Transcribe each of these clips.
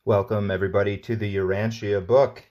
Welcome everybody to the Urantia book.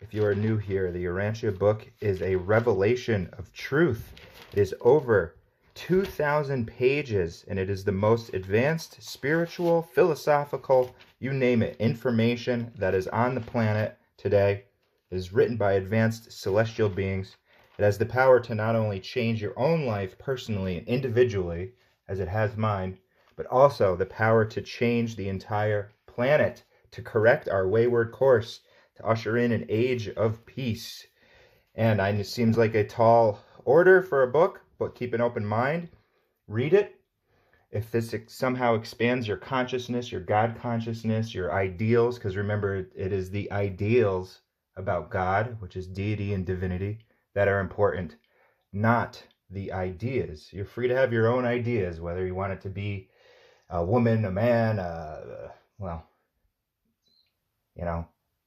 If you are new here, the Urantia book is a revelation of truth. It is over 2,000 pages and it is the most advanced spiritual, philosophical, you name it, information that is on the planet today. It is written by advanced celestial beings. It has the power to not only change your own life personally and individually, as it has mine, but also the power to change the entire planet, to correct our wayward course, to usher in an age of peace. And it seems like a tall order for a book, but keep an open mind. Read it. If this somehow expands your consciousness, your God consciousness, your ideals, because remember, it is the ideals about God, which is deity and divinity, that are important, not the ideas. You're free to have your own ideas, whether you want it to be a woman, a man,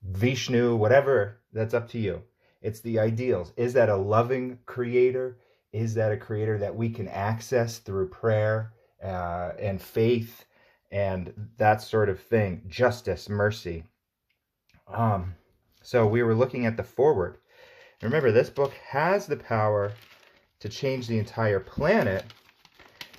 Vishnu, whatever, that's up to you. It's the ideals. Is that a loving creator? Is that a creator that we can access through prayer and faith and that sort of thing? Justice, mercy. So we were looking at the foreword. Remember, this book has the power to change the entire planet.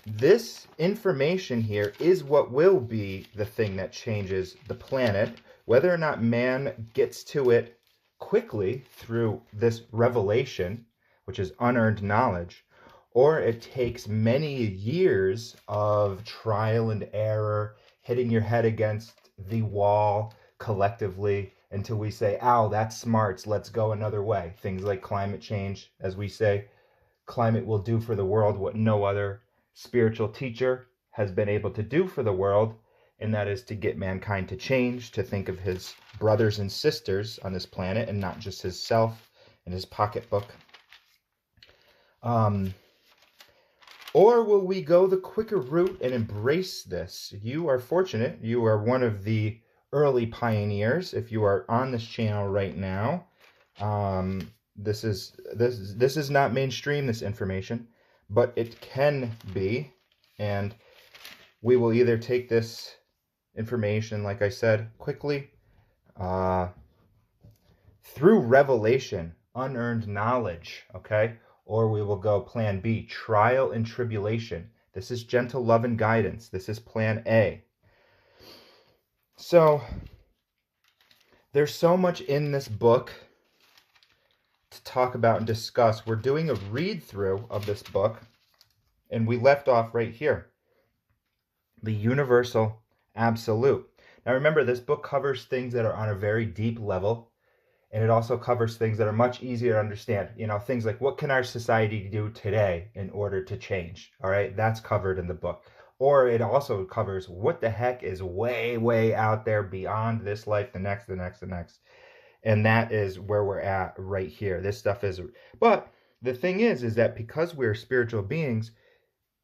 This information here is what will be the thing that changes the planet. Whether or not man gets to it quickly through this revelation, which is unearned knowledge, or it takes many years of trial and error, hitting your head against the wall collectively until we say, ow, that's smart, let's go another way. Things like climate change, as we say, climate will do for the world what no other spiritual teacher has been able to do for the world, and that is to get mankind to change, to think of his brothers and sisters on this planet and not just his self and his pocketbook. Or will we go the quicker route and embrace this? You are fortunate. You are one of the early pioneers. If you are on this channel right now, this is not mainstream, this information, but it can be, and we will either take this information, like I said, quickly, through revelation, unearned knowledge, okay? Or we will go plan B, trial and tribulation. This is gentle love and guidance. This is plan A. So, there's so much in this book to talk about and discuss. We're doing a read-through of this book, and we left off right here. The universal absolute. Now remember, this book covers things that are on a very deep level, and it also covers things that are much easier to understand. You know, things like, what can our society do today in order to change? All right, that's covered in the book. Or it also covers what the heck is way, way out there beyond this life, the next, the next, the next. And that is where we're at right here. This stuff is, but the thing is that because we're spiritual beings,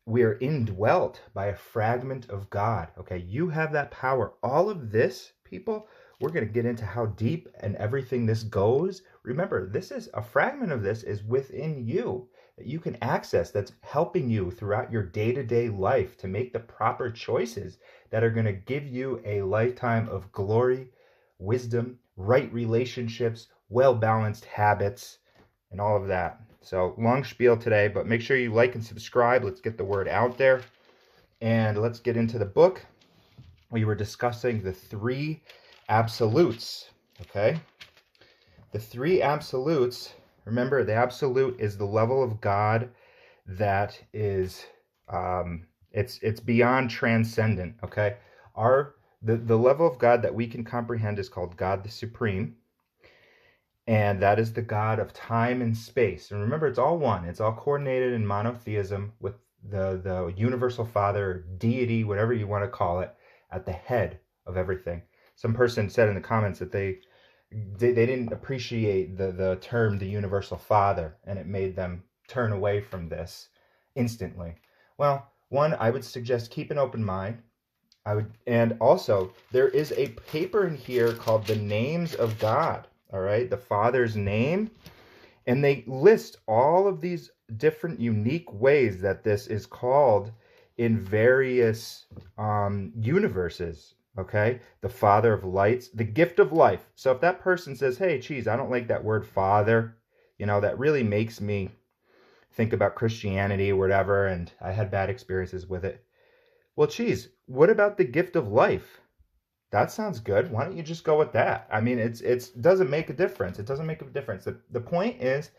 we are indwelt by a fragment of God. Okay, you have that power. All of this, people, we're going to get into how deep and everything this goes. Remember, this is a fragment of this is within you that you can access, that's helping you throughout your day-to-day life to make the proper choices that are going to give you a lifetime of glory, wisdom, right relationships, well-balanced habits, and all of that. So, long spiel today, but make sure you like and subscribe. Let's get the word out there. And let's get into the book. We were discussing the three absolutes, okay? The three absolutes, remember, the absolute is the level of God that is, it's beyond transcendent, okay? The level of God that we can comprehend is called God the Supreme. And that is the God of time and space. And remember, it's all one. It's all coordinated in monotheism with the universal Father, deity, whatever you want to call it, at the head of everything. Some person said in the comments that they didn't appreciate the term the universal Father, and it made them turn away from this instantly. Well, one, I would suggest keep an open mind. And also, there is a paper in here called The Names of God. All right, the Father's name, and they list all of these different unique ways that this is called in various universes. okay? The Father of lights, the gift of life. So if that person says, hey, geez, I don't like that word Father, that really makes me think about Christianity or whatever, and I had bad experiences with it. Well, geez, what about the gift of life? That sounds good. Why don't you just go with that? I mean, it's doesn't make a difference. It doesn't make a difference. The point is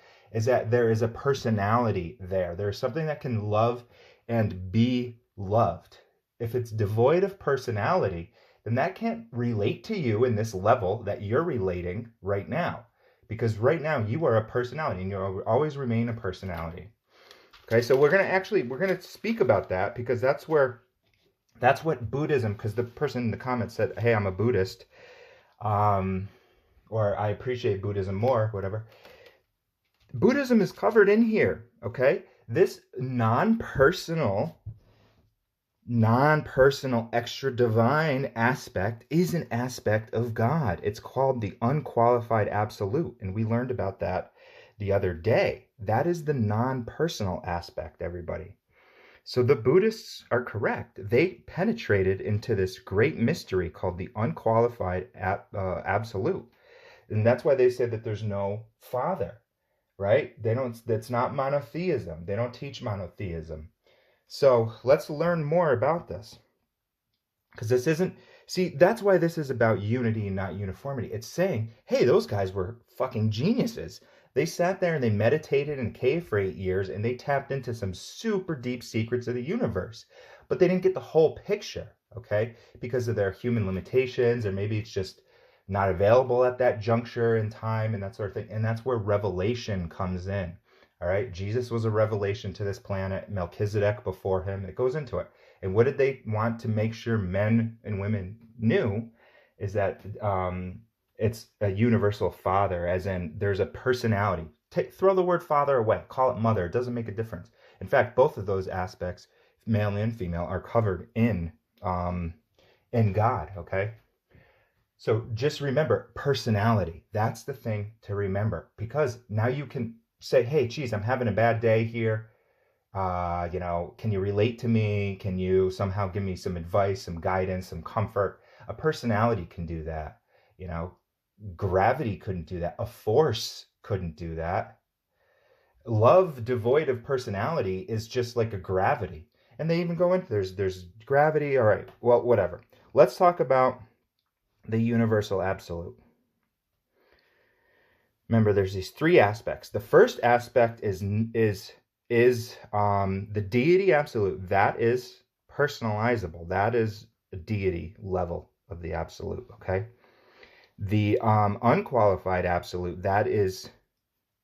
that there is a personality there. There's something that can love and be loved. If it's devoid of personality, then that can't relate to you in this level that you're relating right now. Because right now you are a personality and you'll always remain a personality. Okay, so we're gonna speak about that because that's what Buddhism, because the person in the comments said, hey, I'm a Buddhist, or I appreciate Buddhism more, whatever. Buddhism is covered in here, okay? This non-personal, extra divine aspect is an aspect of God. It's called the unqualified absolute, and we learned about that the other day. That is the non-personal aspect, everybody. So the Buddhists are correct. They penetrated into this great mystery called the unqualified absolute. And that's why they say that there's no father, right? That's not monotheism. They don't teach monotheism. So let's learn more about this. Because that's why this is about unity and not uniformity. It's saying, hey, those guys were fucking geniuses. They sat there and they meditated in a cave for 8 years and they tapped into some super deep secrets of the universe. But they didn't get the whole picture, okay? Because of their human limitations, or maybe it's just not available at that juncture in time and that sort of thing. And that's where revelation comes in, all right? Jesus was a revelation to this planet, Melchizedek before him. It goes into it. And what did they want to make sure men and women knew is that it's a universal father, as in there's a personality. Throw the word father away, call it mother. It doesn't make a difference. In fact, both of those aspects, male and female, are covered in God, okay? So just remember personality. That's the thing to remember, because now you can say, hey, geez, I'm having a bad day here. Can you relate to me? Can you somehow give me some advice, some guidance, some comfort? A personality can do that. Gravity couldn't do that. A force couldn't do that. Love devoid of personality is just like a gravity. And they even go into there's gravity. All right, well, whatever. Let's talk about the universal absolute. Remember, there's these three aspects. The first aspect is the deity absolute. That is personalizable. That is a deity level of the absolute, okay? The unqualified absolute, that is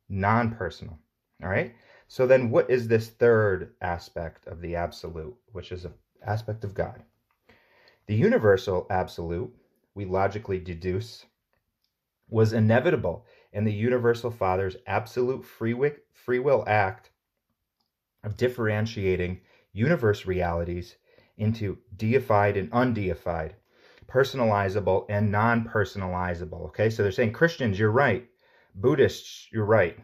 non-personal, all right? So then what is this third aspect of the absolute, which is an aspect of God? The universal absolute, we logically deduce, was inevitable in the universal Father's absolute free will act of differentiating universe realities into deified and undeified, personalizable and non-personalizable. Okay, so they're saying, Christians, you're right. Buddhists, you're right.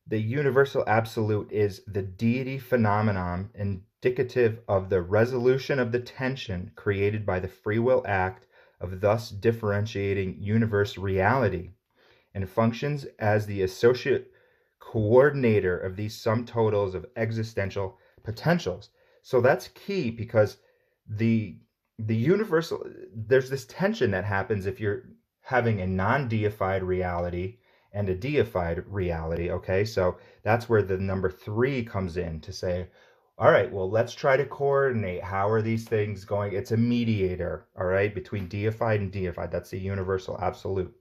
The universal absolute is the deity phenomenon indicative of the resolution of the tension created by the free will act of thus differentiating universe reality, and functions as the associate coordinator of these sum totals of existential potentials. So that's key, because the universal, there's this tension that happens if you're having a non-deified reality and a deified reality, okay? So that's where the number 3 comes in to say, all right, well, let's try to coordinate. How are these things going? It's a mediator, all right, between deified and deified. That's the universal absolute.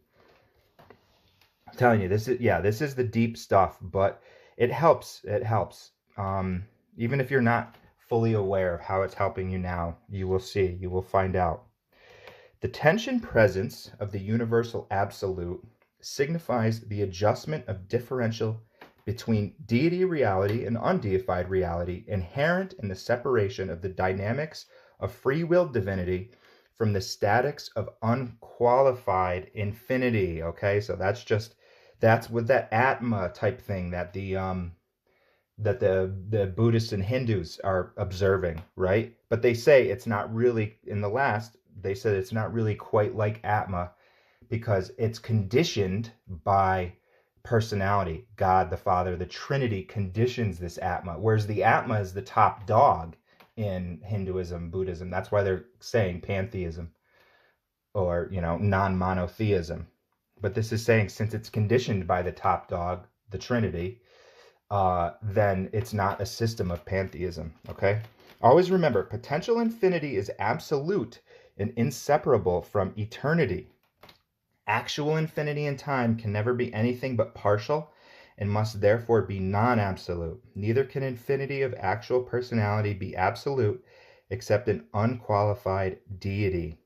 I'm telling you, this is the deep stuff, but it helps. It helps. Even if you're not fully aware of how it's helping you now, you will see, you will find out. The tension presence of the universal absolute signifies the adjustment of differential between deity reality and undeified reality, inherent in the separation of the dynamics of free will divinity from the statics of unqualified infinity. Okay, so that's with that Atma type thing that the that the Buddhists and Hindus are observing, right? But they say it's not really, in the last, they said it's not really quite like Atma because it's conditioned by personality. God, the Father, the Trinity conditions this Atma, whereas the Atma is the top dog in Hinduism, Buddhism. That's why they're saying pantheism or, non-monotheism. But this is saying since it's conditioned by the top dog, the Trinity, then it's not a system of pantheism, okay? Always remember, potential infinity is absolute and inseparable from eternity. Actual infinity in time can never be anything but partial and must therefore be non-absolute. Neither can infinity of actual personality be absolute except an unqualified deity.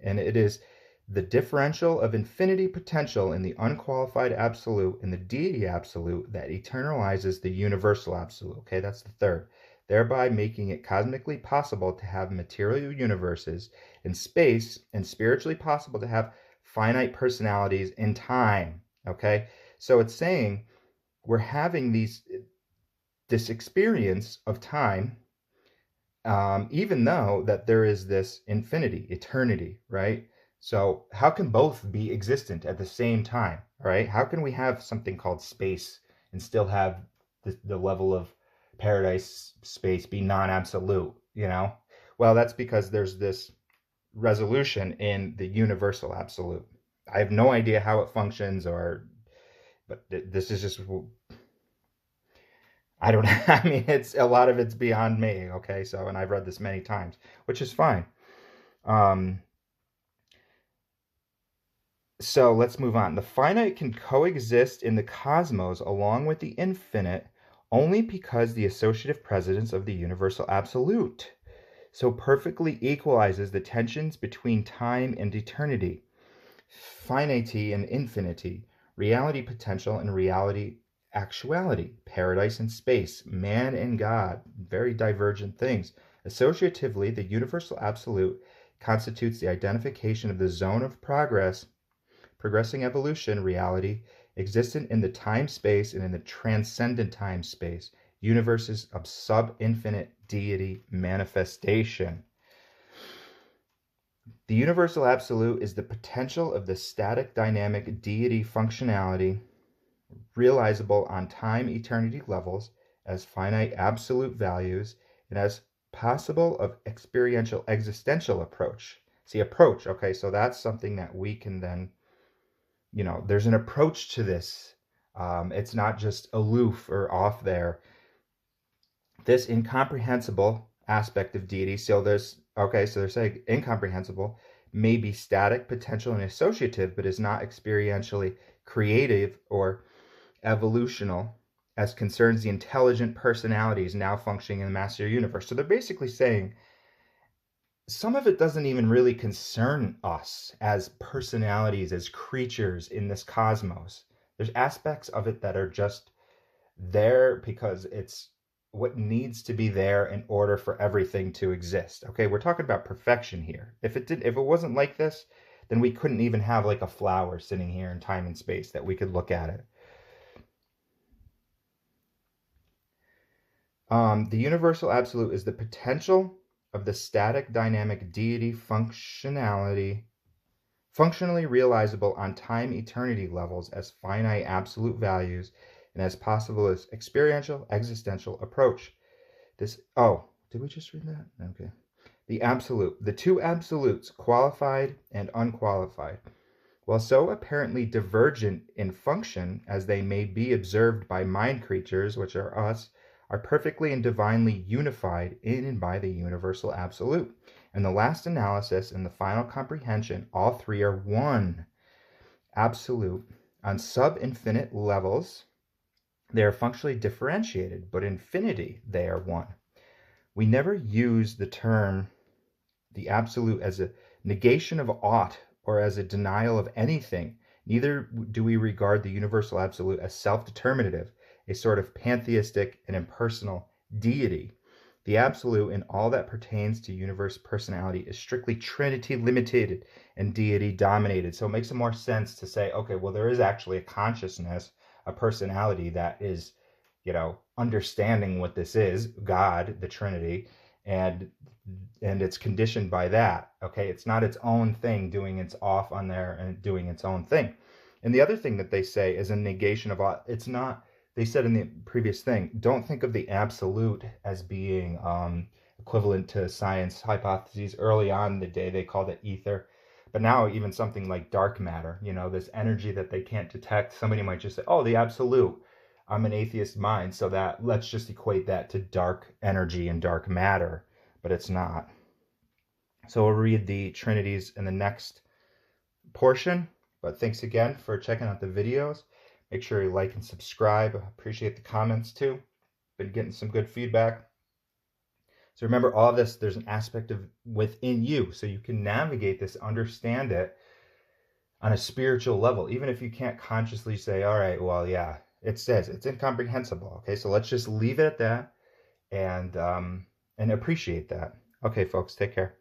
And it is the differential of infinity potential in the unqualified absolute and the deity absolute that eternalizes the universal absolute. Okay, that's the third. Thereby making it cosmically possible to have material universes in space and spiritually possible to have finite personalities in time. Okay, so it's saying we're having this experience of time, even though that there is this infinity, eternity, right? So how can both be existent at the same time, right? How can we have something called space and still have the level of paradise space be non-absolute, Well, that's because there's this resolution in the universal absolute. I have no idea how it functions but this is just, I don't know. I mean, it's a lot of it's beyond me. Okay. So, and I've read this many times, which is fine. So let's move on. The finite can coexist in the cosmos along with the infinite only because the associative presence of the universal absolute so perfectly equalizes the tensions between time and eternity, finity and infinity, reality potential and reality actuality, paradise and space, man and God, very divergent things. Associatively, the universal absolute constitutes the identification of the zone of progressing evolution, reality, existent in the time-space and in the transcendent time-space, universes of sub-infinite deity manifestation. The universal absolute is the potential of the static dynamic deity functionality realizable on time-eternity levels as finite absolute values and as possible of experiential existential approach. See, approach, okay, so that's something that we can then, there's an approach to this. It's not just aloof or off there. This incomprehensible aspect of deity, so they're saying incomprehensible may be static, potential, and associative, but is not experientially creative or evolutional as concerns the intelligent personalities now functioning in the master universe. So they're basically saying some of it doesn't even really concern us as personalities, as creatures in this cosmos. There's aspects of it that are just there because it's what needs to be there in order for everything to exist. Okay, we're talking about perfection here. If it wasn't like this, then we couldn't even have like a flower sitting here in time and space that we could look at it. The universal absolute is the potential of the static dynamic deity functionally realizable on time-eternity levels as finite absolute values and as possible as experiential existential approach. Did we just read that? Okay. The two absolutes, qualified and unqualified, while so apparently divergent in function as they may be observed by mind creatures, which are us, are perfectly and divinely unified in and by the universal absolute. In the last analysis and the final comprehension, all three are one absolute. On sub-infinite levels, they are functionally differentiated, but infinity, they are one. We never use the term the absolute as a negation of aught or as a denial of anything. Neither do we regard the universal absolute as self-determinative, a sort of pantheistic and impersonal deity. The absolute in all that pertains to universe personality is strictly Trinity limited and deity dominated. So it makes more sense to say, okay, well, there is actually a consciousness, a personality that is understanding what this is, God, the Trinity, and it's conditioned by that. Okay, it's not its own thing doing its off on there and doing its own thing. And the other thing that they say is a negation of all. It's not. They said in the previous thing, don't think of the absolute as being equivalent to science hypotheses. Early on in the day, they called it ether. But now even something like dark matter, this energy that they can't detect, somebody might just say, oh, the absolute. I'm an atheist mind, so that let's just equate that to dark energy and dark matter, but it's not. So we'll read the Trinities in the next portion, but thanks again for checking out the videos. Make sure you like and subscribe. I appreciate the comments too. Been getting some good feedback. So remember, all of this, there's an aspect of within you, so you can navigate this, understand it on a spiritual level, even if you can't consciously say, all right, well, yeah, it says it's incomprehensible. Okay, so let's just leave it at that and appreciate that. Okay, folks, take care.